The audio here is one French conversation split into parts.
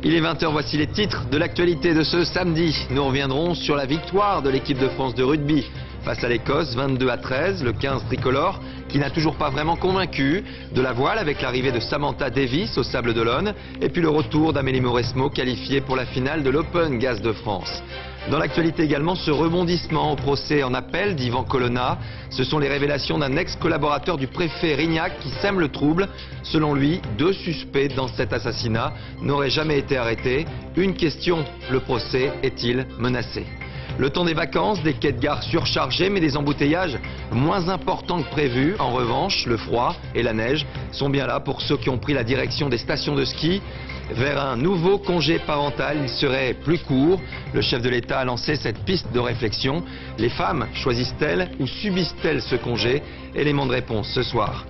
Il est 20 h, voici les titres de l'actualité de ce samedi. Nous reviendrons sur la victoire de l'équipe de France de rugby face à l'Écosse, 22-13, le 15 tricolore qui n'a toujours pas vraiment convaincu, de la voile avec l'arrivée de Samantha Davis au Sables d'Olonne et puis le retour d'Amélie Mauresmo qualifiée pour la finale de l'Open Gaz de France. Dans l'actualité également, ce rebondissement au procès en appel d'Yvan Colonna. Ce sont les révélations d'un ex-collaborateur du préfet Rignac qui sème le trouble. Selon lui, 2 suspects dans cet assassinat n'auraient jamais été arrêtés. Une question, le procès est-il menacé ? Le temps des vacances, des quais de gare surchargés mais des embouteillages moins importants que prévu. En revanche, le froid et la neige sont bien là pour ceux qui ont pris la direction des stations de ski. Vers un nouveau congé parental, il serait plus court. Le chef de l'État a lancé cette piste de réflexion. Les femmes choisissent-elles ou subissent-elles ce congé? Élément de réponse ce soir.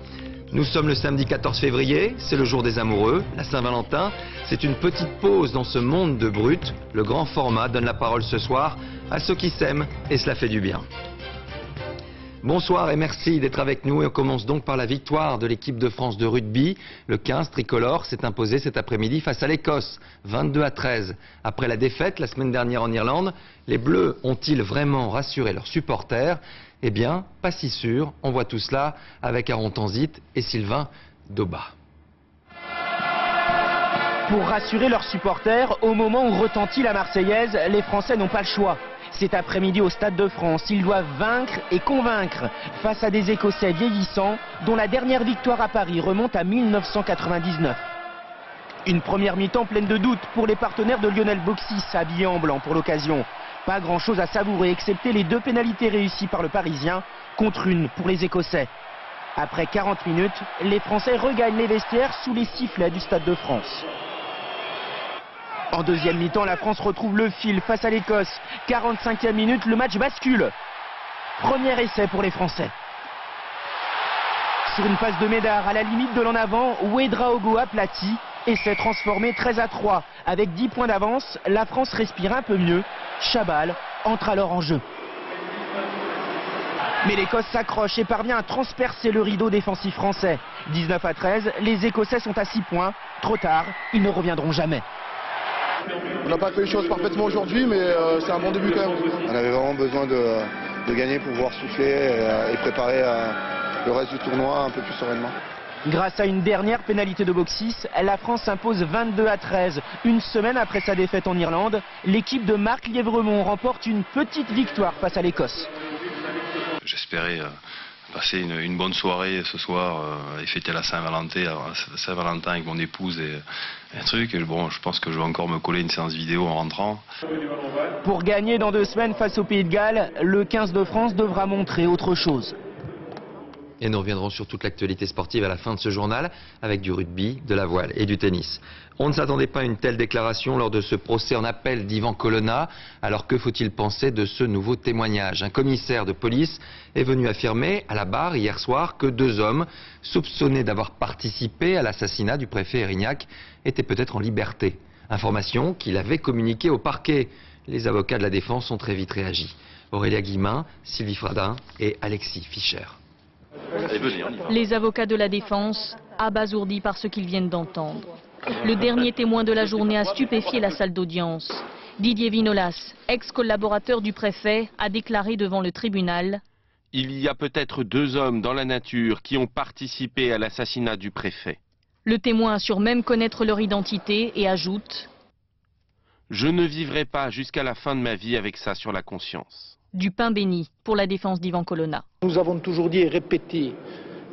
Nous sommes le samedi 14 février, c'est le jour des amoureux, la Saint-Valentin. C'est une petite pause dans ce monde de brut. Le grand format donne la parole ce soir à ceux qui s'aiment et cela fait du bien. Bonsoir et merci d'être avec nous et on commence donc par la victoire de l'équipe de France de rugby. Le 15 tricolore s'est imposé cet après-midi face à l'Écosse, 22-13. Après la défaite la semaine dernière en Irlande, les Bleus ont-ils vraiment rassuré leurs supporters? Eh bien, pas si sûr. On voit tout cela avec Aaron Tanzit et Sylvain Doba. Pour rassurer leurs supporters, au moment où retentit la Marseillaise, les Français n'ont pas le choix. Cet après-midi au Stade de France, ils doivent vaincre et convaincre face à des Écossais vieillissants dont la dernière victoire à Paris remonte à 1999. Une première mi-temps pleine de doutes pour les partenaires de Lionel Boxis, habillés en blanc pour l'occasion. Pas grand-chose à savourer, excepté les 2 pénalités réussies par le Parisien, contre une pour les Écossais. Après 40 minutes, les Français regagnent les vestiaires sous les sifflets du Stade de France. En deuxième mi-temps, la France retrouve le fil face à l'Écosse. 45e minute, le match bascule. Premier essai pour les Français. Sur une passe de Médard à la limite de l'en avant, Ouedraogo aplati et s'est transformé 13-3. Avec 10 points d'avance, la France respire un peu mieux. Chabal entre alors en jeu. Mais l'Écosse s'accroche et parvient à transpercer le rideau défensif français. 19-13, les Écossais sont à 6 points. Trop tard, ils ne reviendront jamais. On n'a pas fait les choses parfaitement aujourd'hui, mais c'est un bon début quand même. On avait vraiment besoin de gagner pour pouvoir souffler et préparer le reste du tournoi un peu plus sereinement. Grâce à une dernière pénalité de Boxis, la France s'impose 22-13. Une semaine après sa défaite en Irlande, l'équipe de Marc Lièvremont remporte une petite victoire face à l'Écosse. J'espérais passer une bonne soirée ce soir et fêter la Saint-Valentin avec mon épouse et un truc. Et bon, je pense que je vais encore me coller une séance vidéo en rentrant. Pour gagner dans 2 semaines face au Pays de Galles, le 15 de France devra montrer autre chose. Et nous reviendrons sur toute l'actualité sportive à la fin de ce journal, avec du rugby, de la voile et du tennis. On ne s'attendait pas à une telle déclaration lors de ce procès en appel d'Yvan Colonna. Alors que faut-il penser de ce nouveau témoignage? Un commissaire de police est venu affirmer à la barre hier soir que 2 hommes soupçonnés d'avoir participé à l'assassinat du préfet Rignac étaient peut-être en liberté. Information qu'il avait communiquée au parquet. Les avocats de la défense ont très vite réagi. Aurélia Guillemin, Sylvie Fradin et Alexis Fischer. Les avocats de la défense, abasourdis par ce qu'ils viennent d'entendre. Le dernier témoin de la journée a stupéfié la salle d'audience. Didier Vinolas, ex-collaborateur du préfet, a déclaré devant le tribunal: il y a peut-être 2 hommes dans la nature qui ont participé à l'assassinat du préfet. Le témoin assure même connaître leur identité et ajoute: je ne vivrai pas jusqu'à la fin de ma vie avec ça sur la conscience. Du pain béni pour la défense d'Yvan Colonna. Nous avons toujours dit et répété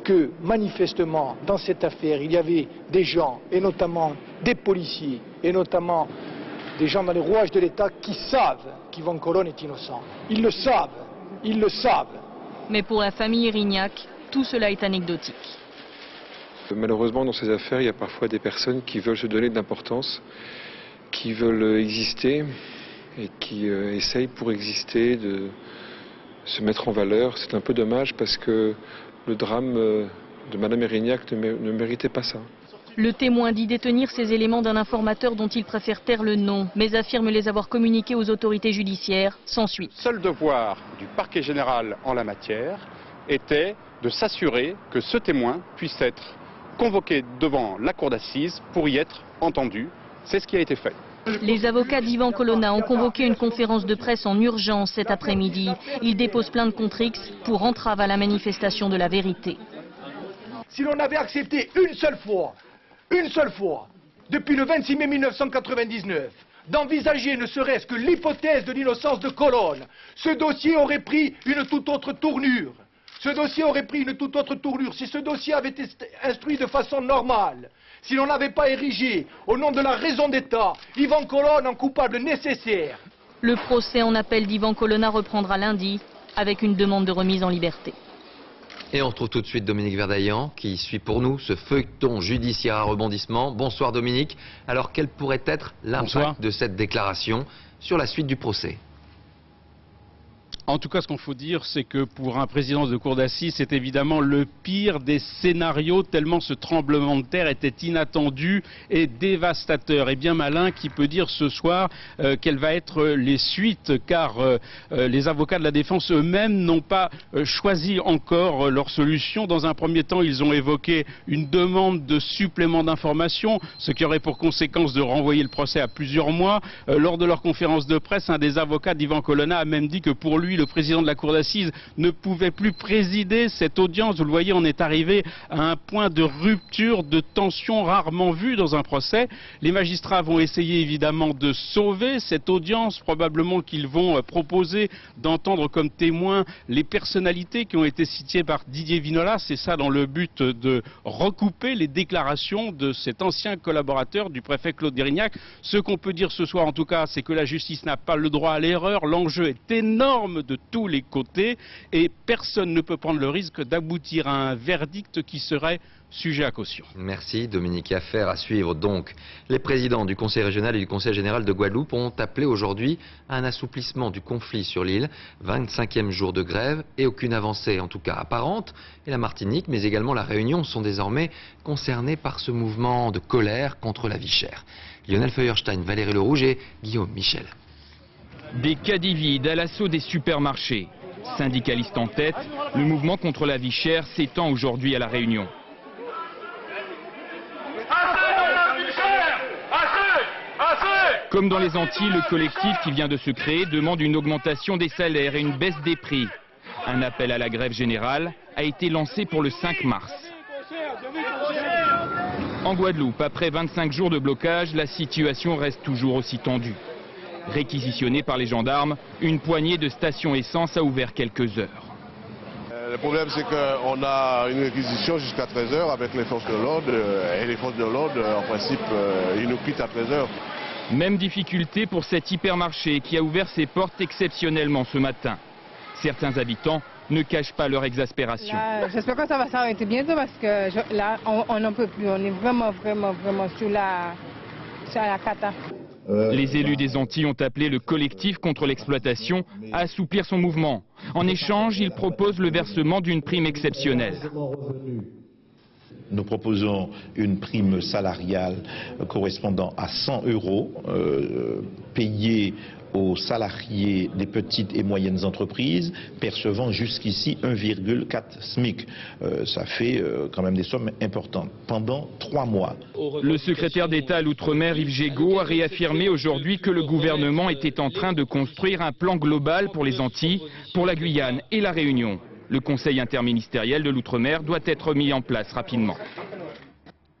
que manifestement dans cette affaire il y avait des gens, et notamment des policiers, et notamment des gens dans les rouages de l'État qui savent qu'Yvan Colonna est innocent. Ils le savent, ils le savent. Mais pour la famille Rignac, tout cela est anecdotique. Malheureusement dans ces affaires il y a parfois des personnes qui veulent se donner de l'importance, qui veulent exister et qui essayent pour exister de se mettre en valeur. C'est un peu dommage parce que le drame de Madame Rignac ne méritait pas ça. Le témoin dit détenir ces éléments d'un informateur dont il préfère taire le nom, mais affirme les avoir communiqués aux autorités judiciaires sans suite. Seul devoir du parquet général en la matière était de s'assurer que ce témoin puisse être convoqué devant la cour d'assises pour y être entendu C'est ce qui a été fait. Les avocats d'Ivan Colonna ont convoqué une conférence de presse en urgence cet après-midi. Ils déposent plainte contre X pour entrave à la manifestation de la vérité. Si l'on avait accepté une seule fois, depuis le 26 mai 1999, d'envisager ne serait-ce que l'hypothèse de l'innocence de Colonne, ce dossier aurait pris une toute autre tournure. Si ce dossier avait été instruit de façon normale, si l'on n'avait pas érigé, au nom de la raison d'État, Ivan Colonne en coupable nécessaire. Le procès en appel d'Ivan Colonna reprendra lundi avec une demande de remise en liberté. Et on retrouve tout de suite Dominique Verdaillan qui suit pour nous ce feuilleton judiciaire à rebondissement. Bonsoir Dominique. Alors quel pourrait être l'impact de cette déclaration sur la suite du procès ? En tout cas, ce qu'il faut dire, c'est que pour un président de cour d'assises, c'est évidemment le pire des scénarios, tellement ce tremblement de terre était inattendu et dévastateur. Et bien malin qui peut dire ce soir quelles vont être les suites, car les avocats de la défense eux-mêmes n'ont pas choisi encore leur solution. Dans un premier temps, ils ont évoqué une demande de supplément d'information, ce qui aurait pour conséquence de renvoyer le procès à plusieurs mois. Lors de leur conférence de presse, un des avocats d'Ivan Colonna a même dit que pour lui, le président de la cour d'assises ne pouvait plus présider cette audience. Vous le voyez, on est arrivé à un point de rupture, de tension rarement vue dans un procès. Les magistrats vont essayer évidemment de sauver cette audience. Probablement qu'ils vont proposer d'entendre comme témoins les personnalités qui ont été citées par Didier Vinolas. C'est ça dans le but de recouper les déclarations de cet ancien collaborateur du préfet Claude Dirignac. Ce qu'on peut dire ce soir en tout cas, c'est que la justice n'a pas le droit à l'erreur. L'enjeu est énorme de tous les côtés et personne ne peut prendre le risque d'aboutir à un verdict qui serait sujet à caution. Merci Dominique. Affaire à suivre donc. Les présidents du Conseil régional et du Conseil général de Guadeloupe ont appelé aujourd'hui à un assouplissement du conflit sur l'île. 25e jour de grève et aucune avancée, en tout cas apparente. Et la Martinique, mais également la Réunion sont désormais concernés par ce mouvement de colère contre la vie chère. Lionel Feuerstein, Valérie Lerouge et Guillaume Michel. Des caddies vides à l'assaut des supermarchés. Syndicalistes en tête, le mouvement contre la vie chère s'étend aujourd'hui à La Réunion. Comme dans les Antilles, le collectif qui vient de se créer demande une augmentation des salaires et une baisse des prix. Un appel à la grève générale a été lancé pour le 5 mars. En Guadeloupe, après 25 jours de blocage, la situation reste toujours aussi tendue. Réquisitionnée par les gendarmes, une poignée de stations essence a ouvert quelques heures. Le problème, c'est qu'on a une réquisition jusqu'à 13h avec les forces de l'ordre. Et les forces de l'ordre, en principe, ils nous quittent à 13h. Même difficulté pour cet hypermarché qui a ouvert ses portes exceptionnellement ce matin. Certains habitants ne cachent pas leur exaspération. J'espère que ça va s'arrêter bientôt parce que là, on n'en peut plus. On est vraiment sur la cata. Les élus des Antilles ont appelé le collectif contre l'exploitation à assouplir son mouvement. En échange, ils proposent le versement d'une prime exceptionnelle. Nous proposons une prime salariale correspondant à 100 € payée aux salariés des petites et moyennes entreprises percevant jusqu'ici 1,4 SMIC. Ça fait quand même des sommes importantes pendant 3 mois. Le secrétaire d'État à l'Outre-mer, Yves Gégaud, a réaffirmé aujourd'hui que le gouvernement était en train de construire un plan global pour les Antilles, pour la Guyane et la Réunion. Le Conseil interministériel de l'Outre-mer doit être mis en place rapidement.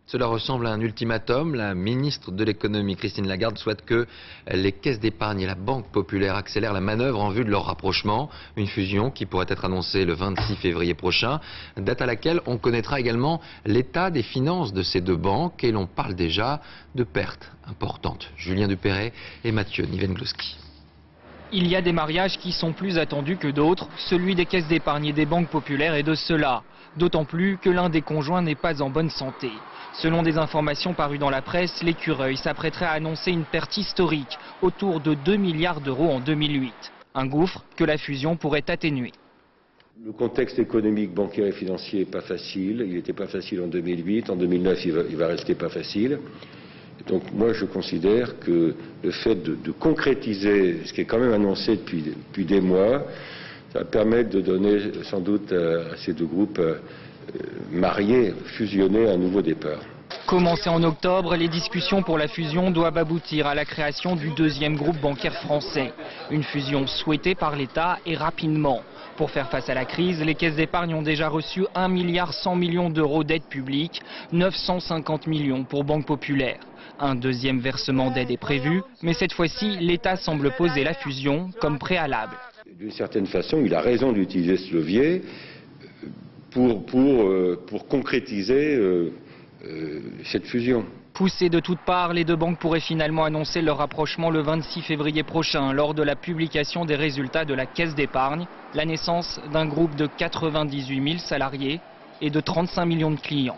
Cela ressemble à un ultimatum. La ministre de l'économie, Christine Lagarde, souhaite que les caisses d'épargne et la Banque populaire accélèrent la manœuvre en vue de leur rapprochement. Une fusion qui pourrait être annoncée le 26 février prochain, date à laquelle on connaîtra également l'état des finances de ces deux banques et l'on parle déjà de pertes importantes. Julien Dupéret et Mathieu Nivenglowski. Il y a des mariages qui sont plus attendus que d'autres, celui des caisses d'épargne et des banques populaires est de cela. D'autant plus que l'un des conjoints n'est pas en bonne santé. Selon des informations parues dans la presse, l'Écureuil s'apprêterait à annoncer une perte historique, autour de 2 milliards d'euros en 2008. Un gouffre que la fusion pourrait atténuer. Le contexte économique, bancaire et financier n'est pas facile. Il n'était pas facile en 2008. En 2009, il va rester pas facile. Donc moi, je considère que le fait de concrétiser ce qui est quand même annoncé depuis des mois, ça va permettre de donner sans doute à ces deux groupes mariés, fusionnés, un nouveau départ. Commencées en octobre, les discussions pour la fusion doivent aboutir à la création du deuxième groupe bancaire français. Une fusion souhaitée par l'État et rapidement. Pour faire face à la crise, les caisses d'épargne ont déjà reçu 1,1 milliard d'euros d'aide publique, 950 millions pour Banque Populaire. Un deuxième versement d'aide est prévu, mais cette fois-ci, l'État semble poser la fusion comme préalable. D'une certaine façon, il a raison d'utiliser ce levier pour concrétiser cette fusion. Poussées de toutes parts, les deux banques pourraient finalement annoncer leur rapprochement le 26 février prochain lors de la publication des résultats de la caisse d'épargne, la naissance d'un groupe de 98 000 salariés et de 35 millions de clients.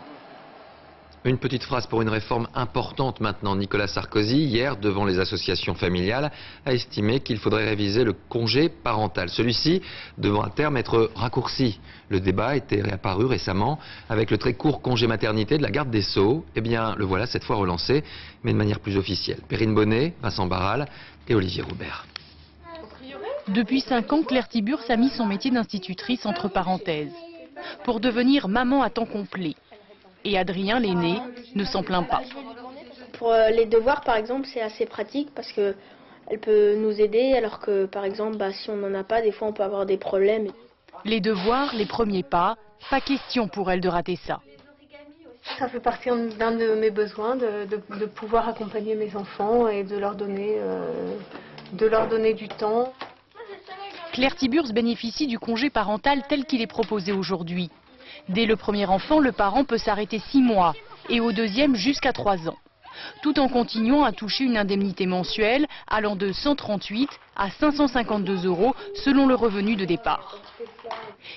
Une petite phrase pour une réforme importante maintenant. Nicolas Sarkozy, hier, devant les associations familiales, a estimé qu'il faudrait réviser le congé parental. Celui-ci devant à terme être raccourci. Le débat était réapparu récemment avec le très court congé maternité de la garde des Sceaux. Eh bien, le voilà cette fois relancé, mais de manière plus officielle. Perrine Bonnet, Vincent Barral et Olivier Roubert. Depuis 5 ans, Claire Tiburce a mis son métier d'institutrice entre parenthèses pour devenir maman à temps complet. Et Adrien, l'aîné, ne s'en plaint pas. Pour les devoirs, par exemple, c'est assez pratique parce qu'elle peut nous aider, alors que, par exemple, si on n'en a pas, des fois, on peut avoir des problèmes. Les devoirs, les premiers pas, pas question pour elle de rater ça. Ça fait partie d'un de mes besoins, de pouvoir accompagner mes enfants et de leur donner du temps. Claire Tiburce bénéficie du congé parental tel qu'il est proposé aujourd'hui. Dès le premier enfant, le parent peut s'arrêter 6 mois et au deuxième jusqu'à 3 ans, tout en continuant à toucher une indemnité mensuelle allant de 138 à 552 € selon le revenu de départ.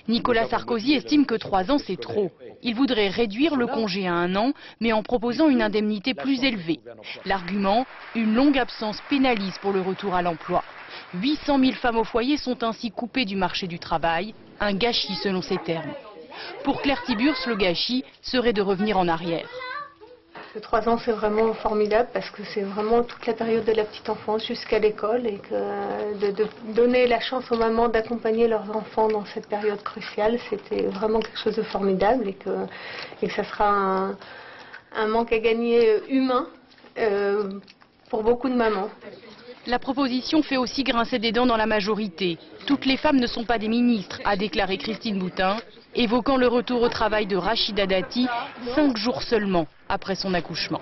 Nicolas Sarkozy estime que 3 ans c'est trop. Il voudrait réduire le congé à 1 an, mais en proposant une indemnité plus élevée. L'argument, une longue absence pénalise pour le retour à l'emploi. 800 000 femmes au foyer sont ainsi coupées du marché du travail, un gâchis selon ses termes. Pour Claire Tiburce, le gâchis serait de revenir en arrière. 3 ans, c'est vraiment formidable parce que c'est vraiment toute la période de la petite enfance jusqu'à l'école et que de donner la chance aux mamans d'accompagner leurs enfants dans cette période cruciale, c'était vraiment quelque chose de formidable et que ça sera un manque à gagner humain pour beaucoup de mamans. La proposition fait aussi grincer des dents dans la majorité. Toutes les femmes ne sont pas des ministres, a déclaré Christine Boutin, évoquant le retour au travail de Rachida Dati, 5 jours seulement après son accouchement.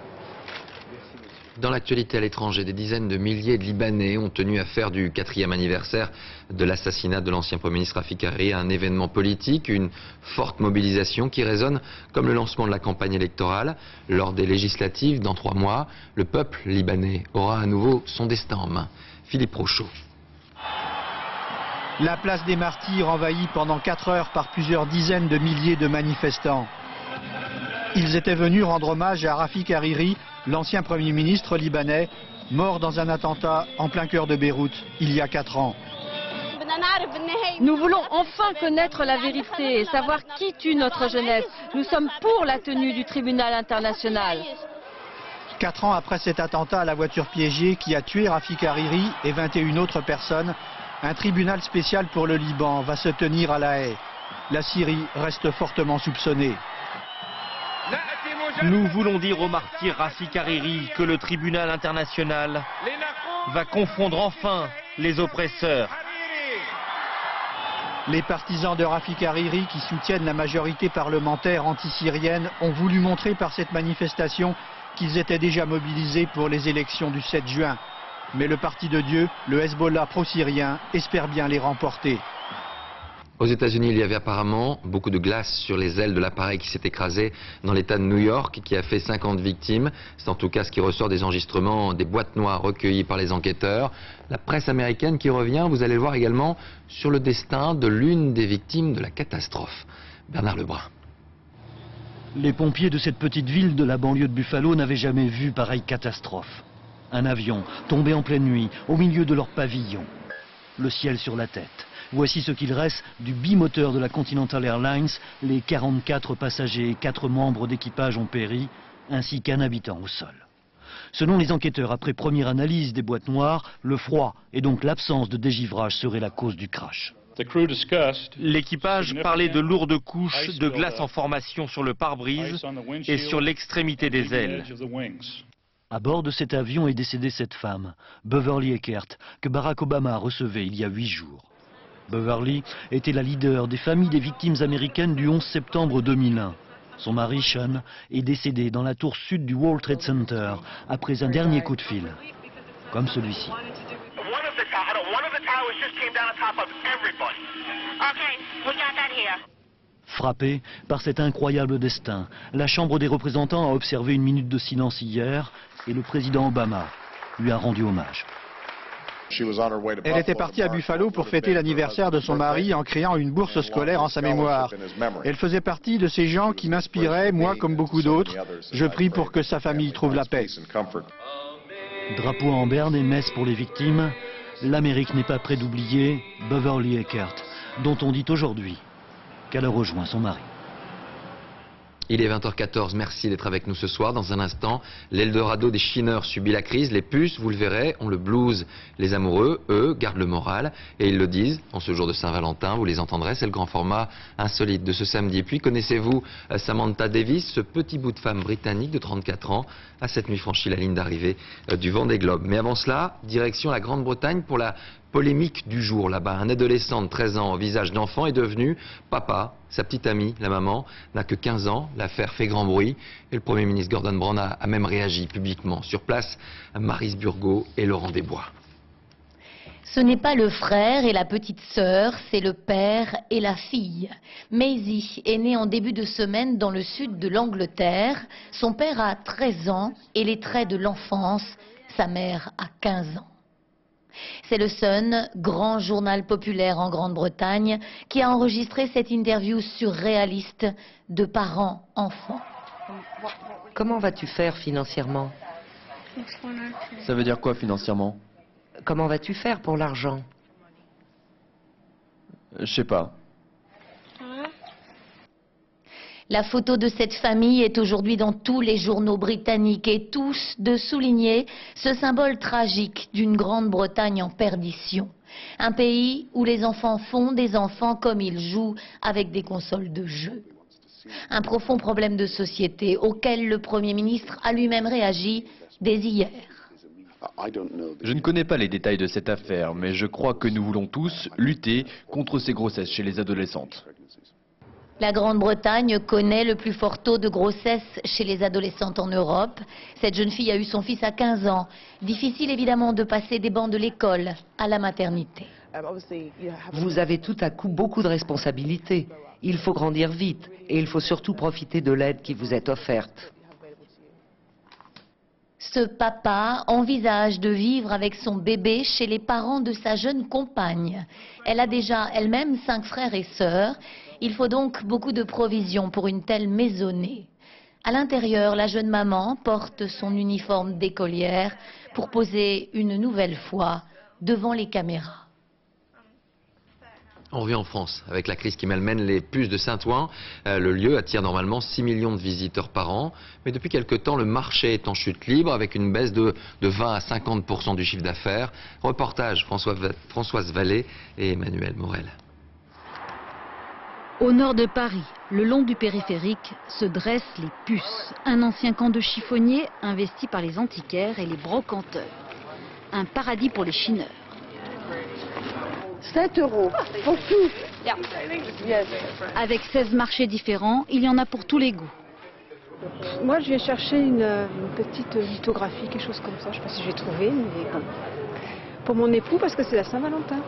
Dans l'actualité à l'étranger, des dizaines de milliers de Libanais ont tenu à faire du 4e anniversaire de l'assassinat de l'ancien Premier ministre Rafik Hariri un événement politique, une forte mobilisation qui résonne comme le lancement de la campagne électorale. Lors des législatives, dans 3 mois, le peuple libanais aura à nouveau son destin en main. Philippe Rochaud. La place des Martyrs envahie pendant 4 heures par plusieurs dizaines de milliers de manifestants. Ils étaient venus rendre hommage à Rafik Hariri, l'ancien Premier ministre libanais, mort dans un attentat en plein cœur de Beyrouth il y a 4 ans. Nous voulons enfin connaître la vérité et savoir qui tue notre jeunesse. Nous sommes pour la tenue du tribunal international. 4 ans après cet attentat à la voiture piégée qui a tué Rafik Hariri et 21 autres personnes, un tribunal spécial pour le Liban va se tenir à La Haye. La Syrie reste fortement soupçonnée. Nous voulons dire au martyr Rafik Hariri que le tribunal international va confondre enfin les oppresseurs. Les partisans de Rafik Hariri qui soutiennent la majorité parlementaire anti-syrienne ont voulu montrer par cette manifestation qu'ils étaient déjà mobilisés pour les élections du 7 juin. Mais le Parti de Dieu, le Hezbollah pro-syrien, espère bien les remporter. Aux États-Unis, il y avait apparemment beaucoup de glace sur les ailes de l'appareil qui s'est écrasé dans l'État de New York, qui a fait 50 victimes. C'est en tout cas ce qui ressort des enregistrements des boîtes noires recueillies par les enquêteurs. La presse américaine qui revient, vous allez le voir également, sur le destin de l'une des victimes de la catastrophe. Bernard Lebrun. Les pompiers de cette petite ville de la banlieue de Buffalo n'avaient jamais vu pareille catastrophe. Un avion tombé en pleine nuit au milieu de leur pavillon. Le ciel sur la tête. Voici ce qu'il reste du bimoteur de la Continental Airlines. Les 44 passagers et 4 membres d'équipage ont péri, ainsi qu'un habitant au sol. Selon les enquêteurs, après première analyse des boîtes noires, le froid et donc l'absence de dégivrage seraient la cause du crash. L'équipage parlait de lourdes couches de glace en formation sur le pare-brise et sur l'extrémité des ailes. À bord de cet avion est décédée cette femme, Beverly Eckert, que Barack Obama recevait il y a 8 jours. Beverly était la leader des familles des victimes américaines du 11 septembre 2001. Son mari, Sean, est décédé dans la tour sud du World Trade Center après un dernier coup de fil, comme celui-ci. Frappée par cet incroyable destin, la Chambre des représentants a observé une minute de silence hier et le président Obama lui a rendu hommage. Elle était partie à Buffalo pour fêter l'anniversaire de son mari en créant une bourse scolaire en sa mémoire. Elle faisait partie de ces gens qui m'inspiraient, moi comme beaucoup d'autres. Je prie pour que sa famille trouve la paix. Drapeau en berne et messe pour les victimes, l'Amérique n'est pas près d'oublier Beverly Eckert, dont on dit aujourd'hui qu'elle a rejoint son mari. Il est 20h14, merci d'être avec nous ce soir. Dans un instant, l'Eldorado des chineurs subit la crise. Les puces, vous le verrez, ont le blues. Les amoureux, eux, gardent le moral. Et ils le disent, en ce jour de Saint-Valentin, vous les entendrez, c'est le grand format insolite de ce samedi. Puis connaissez-vous Samantha Davis, ce petit bout de femme britannique de 34 ans, a cette nuit franchi la ligne d'arrivée du Vendée Globe. Mais avant cela, direction la Grande-Bretagne pour la polémique du jour là-bas. Un adolescent de 13 ans au visage d'enfant est devenu papa. Sa petite amie, la maman, n'a que 15 ans. L'affaire fait grand bruit. Et le Premier ministre Gordon Brown a même réagi publiquement. Sur place, Maryse Burgot et Laurent Desbois. Ce n'est pas le frère et la petite sœur, c'est le père et la fille. Maisie est née en début de semaine dans le sud de l'Angleterre. Son père a 13 ans et les traits de l'enfance. Sa mère a 15 ans. C'est le Sun, grand journal populaire en Grande-Bretagne, qui a enregistré cette interview surréaliste de parents-enfants. Comment vas-tu faire financièrement? Ça veut dire quoi financièrement? Comment vas-tu faire pour l'argent? Je sais pas. La photo de cette famille est aujourd'hui dans tous les journaux britanniques et tous de souligner ce symbole tragique d'une Grande-Bretagne en perdition. Un pays où les enfants font des enfants comme ils jouent avec des consoles de jeux. Un profond problème de société auquel le Premier ministre a lui-même réagi dès hier. Je ne connais pas les détails de cette affaire, mais je crois que nous voulons tous lutter contre ces grossesses chez les adolescentes. La Grande-Bretagne connaît le plus fort taux de grossesse chez les adolescentes en Europe. Cette jeune fille a eu son fils à 15 ans. Difficile évidemment de passer des bancs de l'école à la maternité. Vous avez tout à coup beaucoup de responsabilités. Il faut grandir vite et il faut surtout profiter de l'aide qui vous est offerte. Ce papa envisage de vivre avec son bébé chez les parents de sa jeune compagne. Elle a déjà elle-même 5 frères et sœurs. Il faut donc beaucoup de provisions pour une telle maisonnée. À l'intérieur, la jeune maman porte son uniforme d'écolière pour poser une nouvelle fois devant les caméras. On revient en France avec la crise qui malmène les puces de Saint-Ouen. Le lieu attire normalement 6 millions de visiteurs par an. Mais depuis quelque temps, le marché est en chute libre avec une baisse de 20 à 50% du chiffre d'affaires. Reportage Françoise Vallée et Emmanuel Morel. Au nord de Paris, le long du périphérique, se dressent les puces. Un ancien camp de chiffonniers investi par les antiquaires et les brocanteurs. Un paradis pour les chineurs. 7 € pour tout. Avec 16 marchés différents, il y en a pour tous les goûts. Moi, je vais chercher une petite lithographie, quelque chose comme ça. Je ne sais pas si j'ai trouvé, mais bon. Pour mon époux, parce que c'est la Saint-Valentin.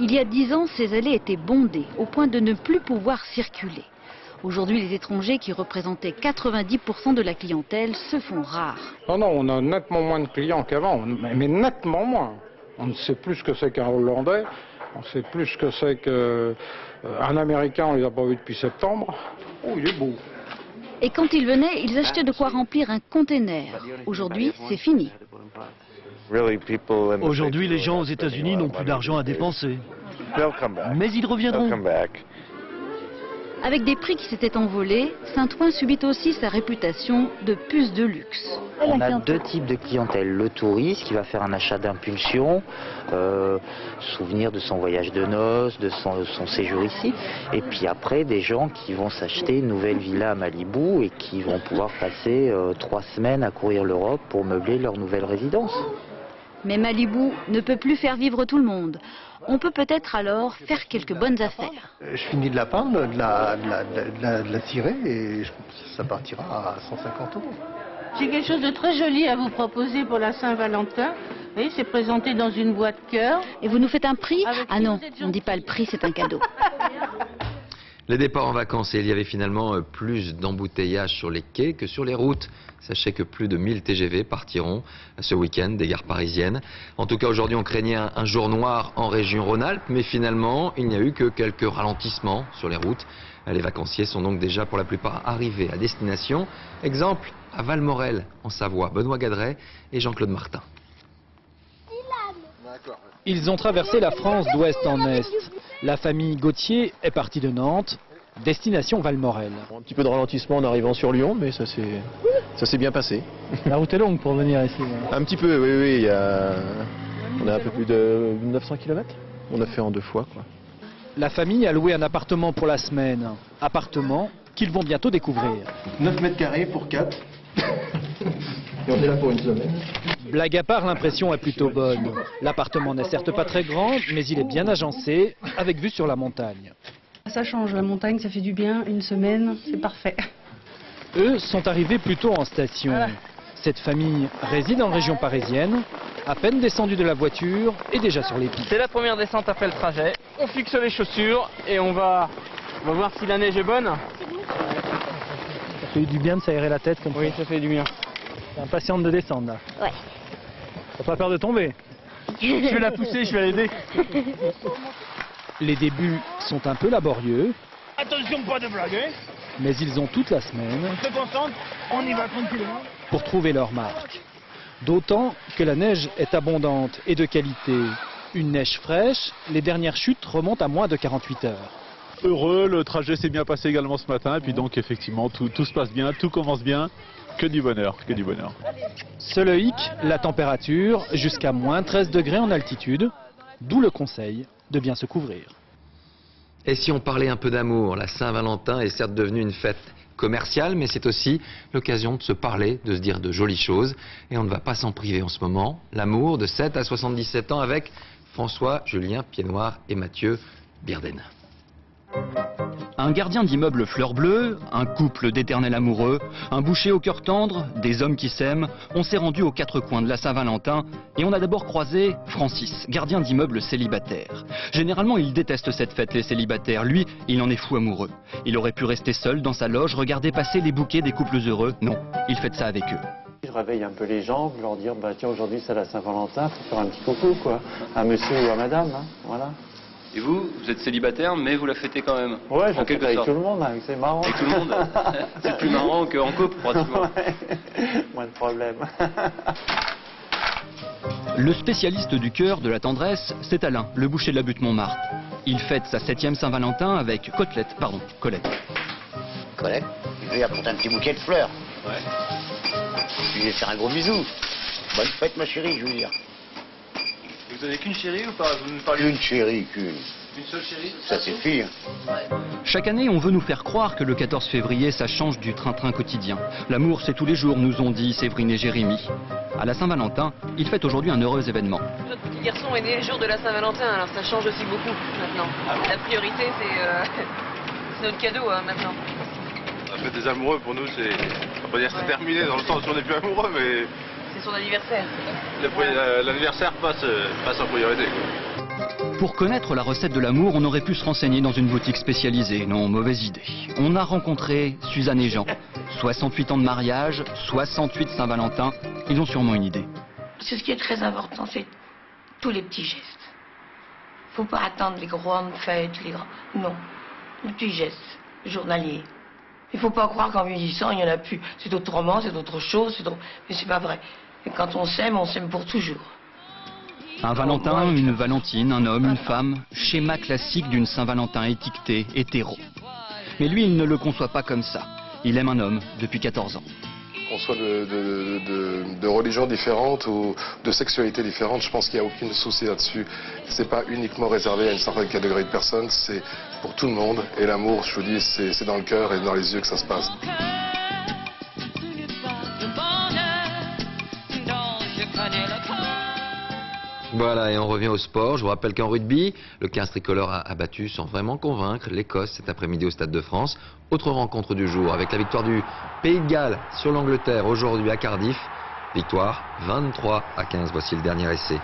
Il y a 10 ans, ces allées étaient bondées, au point de ne plus pouvoir circuler. Aujourd'hui, les étrangers, qui représentaient 90% de la clientèle, se font rares. Non, on a nettement moins de clients qu'avant, mais nettement moins. On ne sait plus ce que c'est qu'un Hollandais, on sait plus ce que c'est qu'un Américain, on ne les a pas vus depuis septembre. Oh, il est beau. Et quand ils venaient, ils achetaient de quoi remplir un container. Aujourd'hui, c'est fini. Aujourd'hui, les gens aux États-Unis n'ont plus d'argent à dépenser. Mais ils reviendront. Avec des prix qui s'étaient envolés, Saint-Ouen subit aussi sa réputation de puce de luxe. On a deux types de clientèle. Le touriste qui va faire un achat d'impulsion, souvenir de son voyage de noces, de son séjour ici. Et puis après, des gens qui vont s'acheter une nouvelle villa à Malibu et qui vont pouvoir passer 3 semaines à courir l'Europe pour meubler leur nouvelle résidence. Mais Malibu ne peut plus faire vivre tout le monde. On peut peut-être alors faire quelques bonnes affaires. Je finis de la peindre, de la tirer et ça partira à 150 €. J'ai quelque chose de très joli à vous proposer pour la Saint-Valentin. Vous voyez, c'est présenté dans une boîte cœur. Et vous nous faites un prix? Ah non, on ne dit pas le prix, c'est un cadeau. Les départs en vacances, et il y avait finalement plus d'embouteillages sur les quais que sur les routes. Sachez que plus de 1000 TGV partiront ce week-end des gares parisiennes. En tout cas, aujourd'hui, on craignait un jour noir en région Rhône-Alpes, mais finalement, il n'y a eu que quelques ralentissements sur les routes. Les vacanciers sont donc déjà pour la plupart arrivés à destination. Exemple à Valmorel, en Savoie. Benoît Gadret et Jean-Claude Martin. Ils ont traversé la France d'ouest en est. La famille Gauthier est partie de Nantes, destination Valmorel. Un petit peu de ralentissement en arrivant sur Lyon, mais ça s'est bien passé. La route est longue pour venir ici. Un petit peu, oui. On a un peu plus de 900 km. On a fait en 2 fois, quoi. La famille a loué un appartement pour la semaine. Appartement qu'ils vont bientôt découvrir. 9 mètres carrés pour 4. Et on est là pour une semaine. Blague à part, l'impression est plutôt bonne. L'appartement n'est certes pas très grand, mais il est bien agencé, avec vue sur la montagne. Ça change, la montagne, ça fait du bien, une semaine, c'est parfait. Eux sont arrivés plutôt en station. Voilà. Cette famille réside en région parisienne, à peine descendue de la voiture et déjà sur les pieds. C'est la première descente après le trajet. On fixe les chaussures et on va voir si la neige est bonne. Ça fait du bien de s'aérer la tête comme ça. Oui, ça fait du bien. T'es impatiente de descendre là. Ouais. T'as pas peur de tomber? Je vais la pousser, je vais l'aider. Les débuts sont un peu laborieux. Attention, pas de blague, hein. Mais ils ont toute la semaine. On se concentre, on y va tranquillement. Pour trouver leur marque. D'autant que la neige est abondante et de qualité. Une neige fraîche, les dernières chutes remontent à moins de 48 heures. Heureux, le trajet s'est bien passé également ce matin. Et puis donc effectivement, tout se passe bien, tout commence bien. Que du bonheur, que du bonheur. Seul hic, la température, jusqu'à moins 13 degrés en altitude. D'où le conseil de bien se couvrir. Et si on parlait un peu d'amour, la Saint-Valentin est certes devenue une fête commerciale, mais c'est aussi l'occasion de se parler, de se dire de jolies choses. Et on ne va pas s'en priver en ce moment. L'amour de 7 à 77 ans avec François, Julien Piednoir et Mathieu Bierden. Un gardien d'immeuble fleur bleue, un couple d'éternels amoureux, un boucher au cœur tendre, des hommes qui s'aiment. On s'est rendu aux 4 coins de la Saint-Valentin et on a d'abord croisé Francis, gardien d'immeuble célibataire. Généralement, il déteste cette fête, les célibataires. Lui, il en est fou amoureux. Il aurait pu rester seul dans sa loge, regarder passer les bouquets des couples heureux. Non, il fête ça avec eux. Je réveille un peu les gens, leur dire, bah tiens, aujourd'hui c'est la Saint-Valentin, faut faire un petit coucou, quoi. À monsieur ou à madame, hein, voilà. Et vous êtes célibataire, mais vous la fêtez quand même? Ouais, je fête avec tout le monde, hein, c'est marrant. Avec tout le monde? C'est plus marrant qu'en couple, pratiquement. Ouais. Moins de problème. Le spécialiste du cœur, de la tendresse, c'est Alain, le boucher de la butte Montmartre. Il fête sa 7e Saint-Valentin avec Colette. Colette, je lui apporte un petit bouquet de fleurs. Ouais. Je lui vais faire un gros bisou. Bonne fête, ma chérie, je veux dire. Vous avez qu'une chérie ou pas? Vous nous parlez... Une chérie, qu'une. Une seule chérie? Ça suffit. Chaque année, on veut nous faire croire que le 14 février, ça change du train-train quotidien. L'amour, c'est tous les jours, nous ont dit Séverine et Jérémy. À la Saint-Valentin, il fête aujourd'hui un heureux événement. Notre petit garçon est né le jour de la Saint-Valentin, alors ça change aussi beaucoup maintenant. La priorité, c'est notre cadeau maintenant. La fête des amoureux, pour nous, c'est... On va pas dire que c'est terminé, dans le sens où on n'est plus amoureux, mais... C'est son anniversaire. L'anniversaire passe en priorité, quoi. Pour connaître la recette de l'amour, on aurait pu se renseigner dans une boutique spécialisée. Non, mauvaise idée. On a rencontré Suzanne et Jean. 68 ans de mariage, 68 Saint-Valentin. Ils ont sûrement une idée. Ce qui est très important, c'est tous les petits gestes. Faut pas attendre les grandes fêtes, les grands... Non, les petits gestes journaliers. Il faut pas croire qu'en vieillissant, il n'y en a plus. C'est autrement, c'est autre chose, mais c'est pas vrai. Et quand on s'aime pour toujours. Un Valentin, une Valentine, un homme, une femme. Schéma classique d'une Saint-Valentin étiquetée, hétéro. Mais lui, il ne le conçoit pas comme ça. Il aime un homme depuis 14 ans. Qu'on soit de religions différentes ou de sexualités différentes, je pense qu'il n'y a aucun souci là-dessus. C'est pas uniquement réservé à une certaine catégorie de personnes, c'est pour tout le monde. Et l'amour, je vous dis, c'est dans le cœur et dans les yeux que ça se passe. Voilà, et on revient au sport. Je vous rappelle qu'en rugby, le 15 tricolore a battu sans vraiment convaincre l'Écosse cet après-midi au Stade de France. Autre rencontre du jour avec la victoire du Pays de Galles sur l'Angleterre aujourd'hui à Cardiff. Victoire 23-15, voici le dernier essai.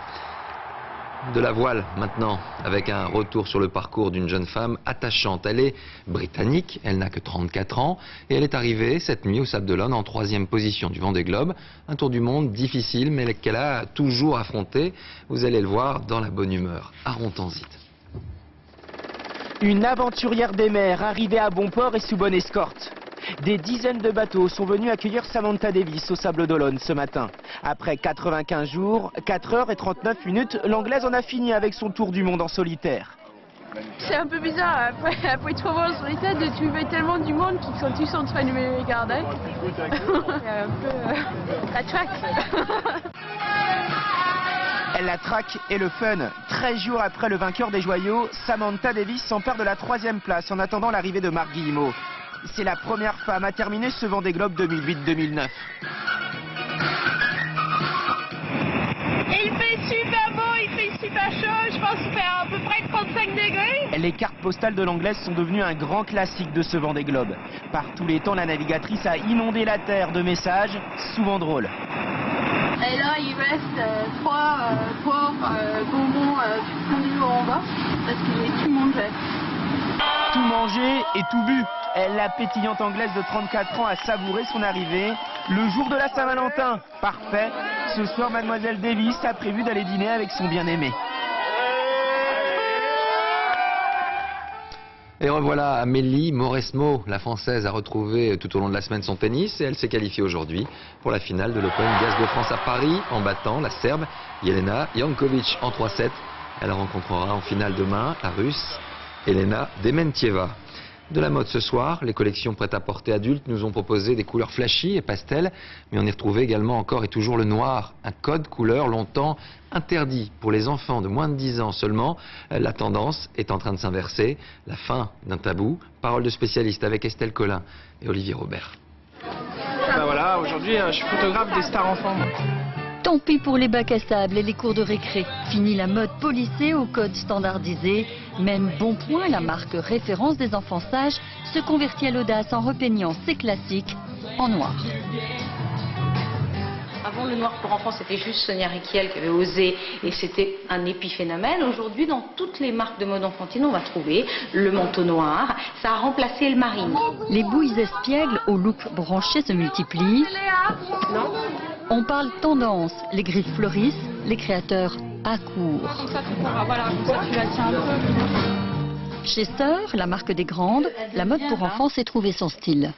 De la voile maintenant, avec un retour sur le parcours d'une jeune femme attachante. Elle est britannique, elle n'a que 34 ans et elle est arrivée cette nuit au Sable d'Olonne en 3e position du Vendée Globe. Un tour du monde difficile mais qu'elle a toujours affronté. Vous allez le voir dans la bonne humeur. Aron Tanzit. Une aventurière des mers arrivée à bon port et sous bonne escorte. Des dizaines de bateaux sont venus accueillir Samantha Davis au Sable d'Olonne ce matin. Après 95 jours, 4 heures et 39 minutes, l'Anglaise en a fini avec son tour du monde en solitaire. C'est un peu bizarre, après 3 mois en solitaire, de trouver tellement du monde qui sont tous en train de me regarder. C'est un peu la traque. Elle la traque et le fun. 13 jours après le vainqueur des joyaux, Samantha Davis s'empare de la 3e place en attendant l'arrivée de Marc Guillemot. C'est la première femme à terminer ce Vendée Globe 2008-2009. Il fait super beau, il fait super chaud, je pense qu'il fait à peu près 35 degrés. Les cartes postales de l'Anglaise sont devenues un grand classique de ce Vendée Globe. Par tous les temps, la navigatrice a inondé la terre de messages, souvent drôles. Et là, il reste 3 poires bonbons fondus en bas, parce qu'il est tout mangé. Tout mangé et tout bu. La pétillante Anglaise de 34 ans a savouré son arrivée le jour de la Saint-Valentin. Parfait. Ce soir, Mademoiselle Davis a prévu d'aller dîner avec son bien-aimé. Et revoilà Amélie Mauresmo. La Française a retrouvé tout au long de la semaine son tennis et elle s'est qualifiée aujourd'hui pour la finale de l'Open Gaz de France à Paris en battant la Serbe Jelena Jankovic en 3-7. Elle rencontrera en finale demain la Russe Elena Dementieva. De la mode ce soir, les collections prêt-à-porter adultes nous ont proposé des couleurs flashy et pastel, mais on y retrouvait également encore et toujours le noir, un code couleur longtemps interdit pour les enfants de moins de 10 ans seulement. La tendance est en train de s'inverser, la fin d'un tabou. Parole de spécialiste avec Estelle Collin et Olivier Robert. Ben voilà, aujourd'hui je suis photographe des stars enfants. Tant pis pour les bacs à sable et les cours de récré. Fini la mode polissée au code standardisé. Même Bonpoint, la marque référence des enfants sages, se convertit à l'audace en repeignant ses classiques en noir. Avant, le noir pour enfants, c'était juste Sonia Rykiel qui avait osé et c'était un épiphénomène. Aujourd'hui, dans toutes les marques de mode enfantine, on va trouver le manteau noir. Ça a remplacé le marine. Les bouilles espiègles au look branché se multiplient. Non. On parle tendance, les griffes fleurissent, les créateurs accourent. Voilà, comme ça tu la tiens un peu. Chez Sœur, la marque des grandes, la mode pour enfants s'est trouvé son style.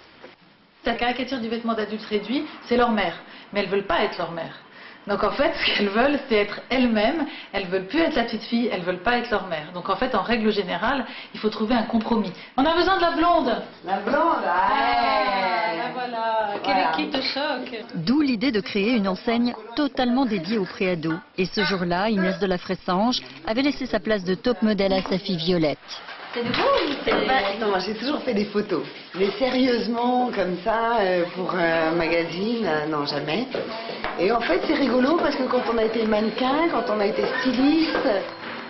La caricature du vêtement d'adulte réduit, c'est leur mère. Mais elles ne veulent pas être leur mère. Donc en fait, ce qu'elles veulent, c'est être elles-mêmes. Elles ne veulent plus être la petite fille, elles ne veulent pas être leur mère. Donc en fait, en règle générale, il faut trouver un compromis. On a besoin de la blonde. La blonde, voilà. Quelle équipe de choc. D'où l'idée de créer une enseigne totalement dédiée aux préados. Et ce jour-là, Inès de la Fressange avait laissé sa place de top modèle à sa fille Violette. C'est nouveau? Non, j'ai toujours fait des photos. Mais sérieusement, comme ça, pour un magazine, non, jamais. Et en fait, c'est rigolo parce que quand on a été mannequin, quand on a été styliste...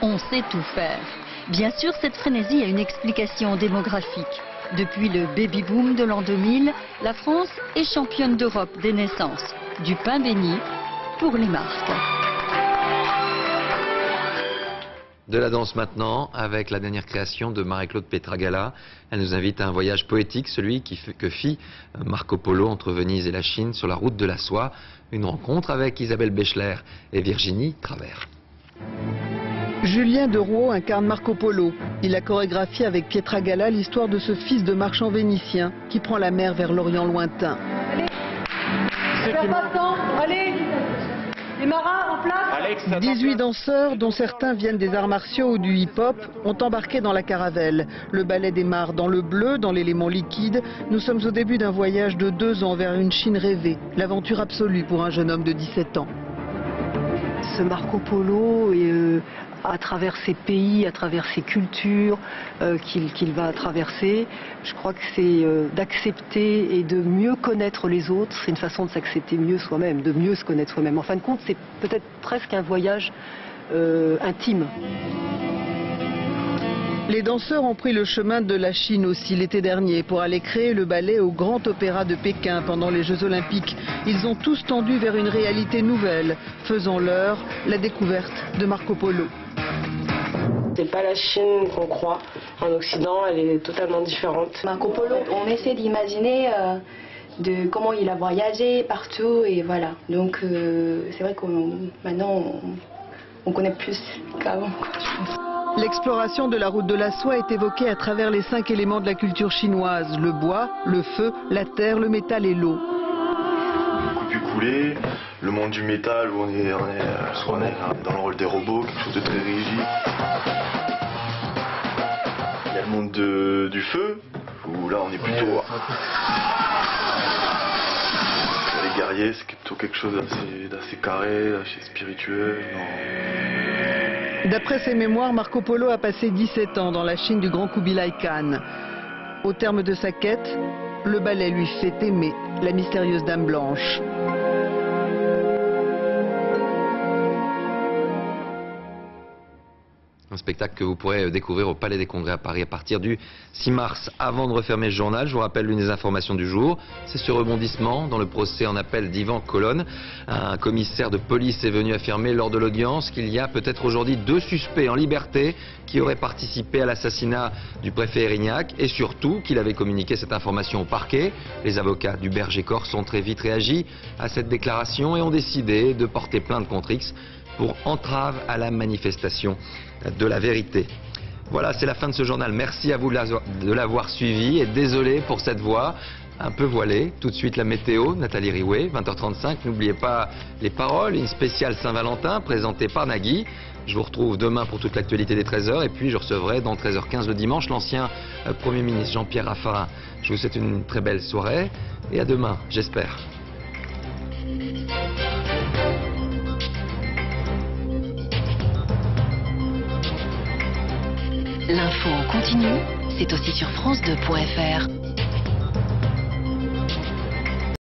On sait tout faire. Bien sûr, cette frénésie a une explication démographique. Depuis le baby-boom de l'an 2000, la France est championne d'Europe des naissances. Du pain béni pour les marques. De la danse maintenant, avec la dernière création de Marie-Claude Pietragala. Elle nous invite à un voyage poétique, celui que fit Marco Polo entre Venise et la Chine sur la route de la soie. Une rencontre avec Isabelle Bechler et Virginie Travers. Julien Derouault incarne Marco Polo. Il a chorégraphié avec Pietragala l'histoire de ce fils de marchand vénitien qui prend la mer vers l'Orient lointain. Allez, allez. Les marins en place. 18 danseurs, dont certains viennent des arts martiaux ou du hip-hop, ont embarqué dans la Caravelle. Le ballet démarre dans le bleu, dans l'élément liquide. Nous sommes au début d'un voyage de 2 ans vers une Chine rêvée. L'aventure absolue pour un jeune homme de 17 ans. Ce Marco Polo, à travers ses pays, à travers ses cultures qu'il va traverser, je crois que c'est d'accepter et de mieux connaître les autres. C'est une façon de s'accepter mieux soi-même, de mieux se connaître soi-même. En fin de compte, c'est peut-être presque un voyage intime. Les danseurs ont pris le chemin de la Chine aussi l'été dernier pour aller créer le ballet au Grand Opéra de Pékin pendant les Jeux Olympiques. Ils ont tous tendu vers une réalité nouvelle, faisant leur la découverte de Marco Polo. C'est pas la Chine qu'on croit en Occident, elle est totalement différente. Marco Polo, on essaie d'imaginer de comment il a voyagé partout et voilà. Donc c'est vrai qu'on maintenant on connaît plus qu'avant. L'exploration de la route de la soie est évoquée à travers les 5 éléments de la culture chinoise, le bois, le feu, la terre, le métal et l'eau. Beaucoup plus coulé, le monde du métal où on est dans le rôle des robots, quelque chose de très rigide. Il y a le monde du feu, où là on est plutôt... Les guerriers, c'est plutôt quelque chose d'assez carré, assez spiritueux. D'après ses mémoires, Marco Polo a passé 17 ans dans la Chine du grand Kubilai Khan. Au terme de sa quête, le ballet lui fait aimer la mystérieuse Dame Blanche. Un spectacle que vous pourrez découvrir au Palais des Congrès à Paris à partir du 6 mars. Avant de refermer le journal, je vous rappelle l'une des informations du jour. C'est ce rebondissement dans le procès en appel d'Yvan Colonne. Un commissaire de police est venu affirmer lors de l'audience qu'il y a peut-être aujourd'hui 2 suspects en liberté qui auraient participé à l'assassinat du préfet Erignac et surtout qu'il avait communiqué cette information au parquet. Les avocats du Berger Corse ont très vite réagi à cette déclaration et ont décidé de porter plainte contre X pour entrave à la manifestation de la vérité. Voilà, c'est la fin de ce journal. Merci à vous de l'avoir suivi et désolé pour cette voix un peu voilée. Tout de suite la météo, Nathalie Riouet, 20h35. N'oubliez pas les paroles, une spéciale Saint-Valentin présentée par Nagui. Je vous retrouve demain pour toute l'actualité des 13h et puis je recevrai dans 13h15 le dimanche l'ancien Premier ministre Jean-Pierre Raffarin. Je vous souhaite une très belle soirée et à demain, j'espère. L'info en continu, c'est aussi sur France2.fr.